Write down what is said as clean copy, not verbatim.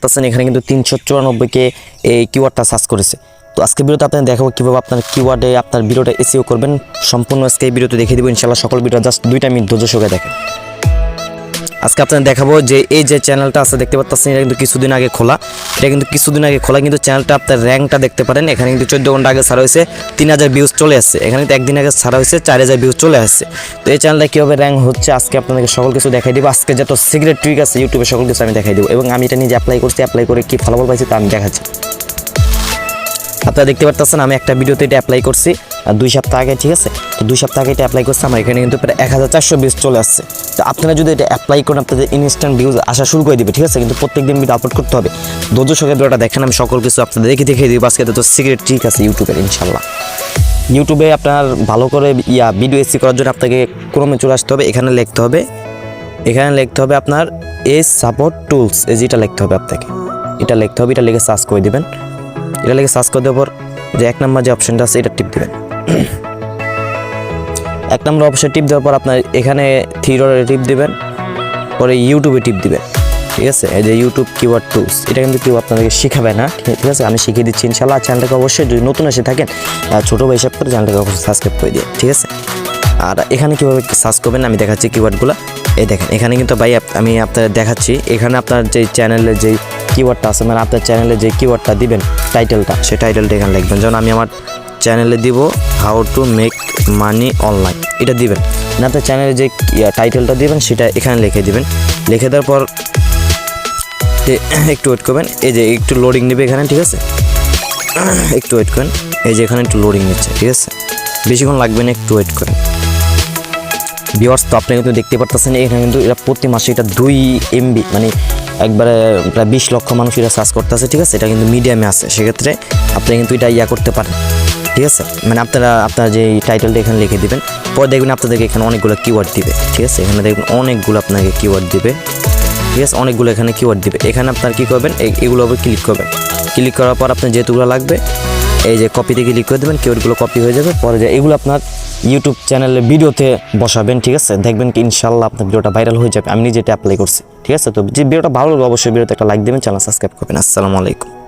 পারতেছেন এখানে কিন্তু 394কে এই কিওয়ার্ডটা সার্চ করেছে। তো আজকে ভিডিওতে আপনাদের দেখাবো কীভাবে আপনার কিওয়ার্ডে আপনার ভিডিওটা এসইও করবেন। সম্পূর্ণ আজকে এই ভিডিওতে দেখিয়ে দেবো ইনশাআল্লাহ। সকল ভিডিও জাস্ট 2টা মিনিট ধৈর্য সহকারে দেখেন। আজকে আপনাদের দেখাবো যে এই যে চ্যানেলটা আছে দেখতে পাচ্ছেন, এটা কিন্তু কিছুদিন আগে খোলা। কিন্তু চ্যানেলটা আপনার র্যাঙ্কটা দেখতে পারেন। এখানে কিন্তু 14 ঘন্টা আগে ছাড়া হয়েছে 3000 ভিউজ চলে আসছে। এখানে কিন্তু একদিন আগে ছাড়া হয়েছে 4000 ভিউজ চলে আসছে। তো এই চ্যানেলটা কীভাবে র্যাঙ্ক হচ্ছে আজকে আপনাদেরকে সকল কিছু দেখাই দিব। আজকে যত সিক্রেট ট্রিক আছে ইউটিউবে সকল কিছু আমি দেখাই দেবো, এবং আমি এটা নিজে অ্যাপ্লাই করছি। অ্যাপ্লাই করে কি ফলাফল পাইছি তা আমি দেখাচ্ছি। আপনারা দেখতে পাচ্ছেন আমি একটা ভিডিওতে এটা অ্যাপ্লাই করছি 2 সপ্তাহ আগে, ঠিক আছে। তো 2 সপ্তাহ আগে এটা অ্যাপ্লাই করছি, আমার এখানে কিন্তু প্রায় 1400 ভিউজ চলে আসছে। তো আপনারা যদি এটা অ্যাপ্লাই করেন আপনাদের ইনস্ট্যান্ট ভিউজ আসা শুরু করে দিবে, ঠিক আছে। কিন্তু প্রত্যেকদিন ভিডিও আপলোড করতে হবে। ধৈর্য সহকারে ভিডিওটা দেখেন, আমি সকল কিছু আপনাদের দেখিয়ে দিব। আজকে তো সিক্রেট ট্রিক আছে ইউটিউবের ইনশাল্লাহ। ইউটিউবে আপনার ভালো করে ভিডিও এসি করার জন্য আপনাকে ক্রমে চলে আসতে হবে। এখানে লিখতে হবে আপনার এস সাপোর্ট টুলস, যেটা লিখতে হবে আপনাকে, এটা লিখতে হবে। এটা লিখে সার্চ করে দিবেন। এটা লিখে সার্চ করে দেওয়ার পর যে 1 নম্বর যে অপশনটা আছে এটা টিপ দিবেন। 1 নম্বর অপশন টিপ দেওয়ার পর আপনার এখানে থ্রিডরে টিপ দিবেন, পরে ইউটিউবে টিপ দিবেন, ঠিক আছে। এই যে ইউটিউব কিওয়ার্ড টুলস, এটা কিন্তু কেউ আপনাদেরকে শিখাবে না, ঠিক আছে। আমি শিখিয়ে দিচ্ছি ইনশাআল্লাহ। চ্যানেলটাকে অবশ্যই যদি নতুন এসে থাকেন ছোটো ভাই হিসাব করে চ্যানেলটাকে অবশ্যই সাবস্ক্রাইব করে দিয়ে, ঠিক আছে। আর এখানে কীভাবে সার্চ করবেন আমি দেখাচ্ছি কিওয়ার্ডগুলো। এই দেখেন এখানে কিন্তু ভাই আমি আপনাদের দেখাচ্ছি। এখানে আপনার যে চ্যানেলে যেই কিওয়ার্ডটা আছে, মানে আপনার চ্যানেলে যে কিওয়ার্ডটা দিবেন টাইটেলটা, সেই টাইটেলটা এখানে লিখবেন। যেমন আমি আমার চ্যানেলে দিব how to make money online, এটা দিবেন। না আপনার চ্যানেলে যে টাইটেলটা দিবেন সেটা এখানে লিখে দিবেন। লিখে দেওয়ার পর একটু ওয়েট করবেন। এই যে একটু লোডিং নেবে এখানে, ঠিক আছে। একটু ওয়েট করেন, এই যে এখানে একটু লোডিং নিচ্ছে, ঠিক আছে। বেশিক্ষণ লাগবে না, একটু ওয়েট করেন। ভিউয়ার্স, তো আপনি কিন্তু দেখতে পারতেছেন এখানে কিন্তু এটা প্রতি মাসে এটা 2 MB, মানে একবারে প্রায় 20 লক্ষ মানুষ এটা সার্চ করতেছে, ঠিক আছে। এটা কিন্তু মিডিয়ামে আছে, সেক্ষেত্রে আপনি কিন্তু এটা করতে পারেন, ঠিক আছে। মানে আপনার যে টাইটেলটা এখানে লিখে দিবেন, পরে দেখবেন আপনাদেরকে এখানে অনেকগুলো কিওয়ার্ড দিবে, ঠিক আছে। এখানে দেখবেন অনেকগুলো আপনাকে কিওয়ার্ড দিবে, ঠিক আছে। অনেকগুলো এখানে কিওয়ার্ড দিবে। এখানে আপনার কী করবেন, এগুলো উপর ক্লিক করবেন। ক্লিক করার পর আপনার যেহেতুগুলো লাগবে এই যে কপিতে ক্লিক করে দেবেন, কিওয়ার্ডগুলো কপি হয়ে যাবে। পরে যে এগুলো আপনার ইউটিউব চ্যানেলে ভিডিওতে বসাবেন, ঠিক আছে। দেখবেন কি ইনশাআল্লাহ আপনার ভিডিওটা ভাইরাল হয়ে যাবে। আমি নিজে এটা অ্যাপ্লাই করছি, ঠিক আছে। তো যে ভিডিওটা ভালো লাগবে অবশ্যই ভিডিওতে একটা লাইক দেবেন, চ্যানেল সাবস্ক্রাইব করবেন। আসসালামু আলাইকুম।